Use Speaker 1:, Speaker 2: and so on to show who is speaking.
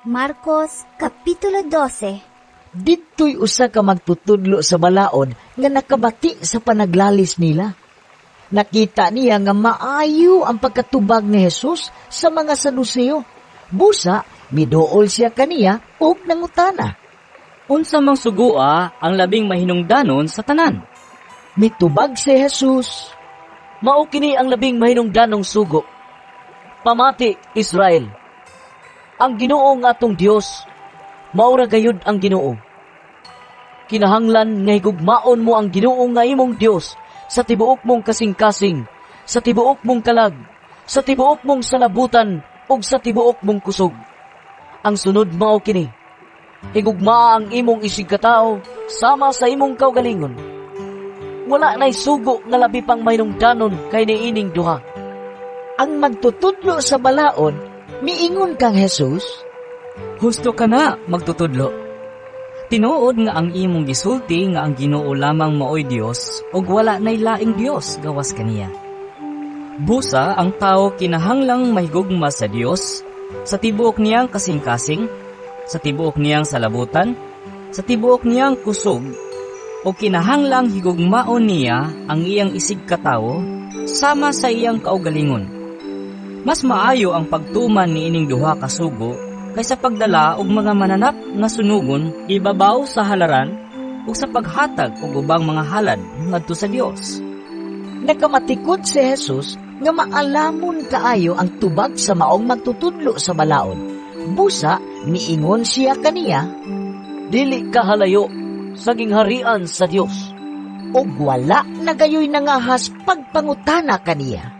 Speaker 1: Marcos Kapitulo 12.
Speaker 2: Dito'y usa ka magtutudlo sa balaod nga nakabati sa panaglalis nila. Nakita niya nga maayo ang pagkatubag ni Jesus sa mga Saduseo. Busa, miduol siya kaniya og nangutana.
Speaker 3: Unsa mang sugua ang labing mahinungdanon sa tanan?
Speaker 2: Mitubag si Jesus.
Speaker 4: Mao kini ang labing mahinungdanong sugo. Pamati, Israel. Ang Ginoo nga atong Dios, maura gayud ang Ginoo. Kinahanglan nga higugmaon mo ang Ginoo nga imong Dios sa tibuok mong kasing-kasing, sa tibuok mong kalag, sa tibuok mong salabutan, ug sa tibuok mong kusog. Ang sunod mao kini, higugmaa ang imong isig katao sama sa imong kaugalingon. Wala na'y sugo nga labi pang mahinungdanon kay niining duha.
Speaker 2: Ang magtutudlo sa balaod, miingon kang Jesus,
Speaker 3: Husto ka na, magtutudlo. Tinuod nga ang imong gisulti nga ang Ginoo lamang maoy Dios ug wala nay laing Dios gawas kaniya. Busa ang tao kinahanglang mahigugma sa Dios sa tibuok niyang kasing-kasing, sa tibuok niyang salabutan, sa tibuok niyang kusog, o kinahanglang higugmaon niya ang iyang isig katawo sama sa iyang kaugalingon. Mas maayo ang pagtuman ni ining duha ka sugo kaysa pagdala og mga mananap nga sunugon ibabaw sa halaran ug sa paghatag og ubang mga halad ngadto sa Dios.
Speaker 2: nakamatikod si Jesus nga maalamon kaayo ang tubag sa maong magtutudlo sa balaod. Busa, miingon siya kaniya,
Speaker 4: Dili ka halayo sa gingharian sa Dios.
Speaker 2: og wala nagayoy nangahas pagpangutana kaniya.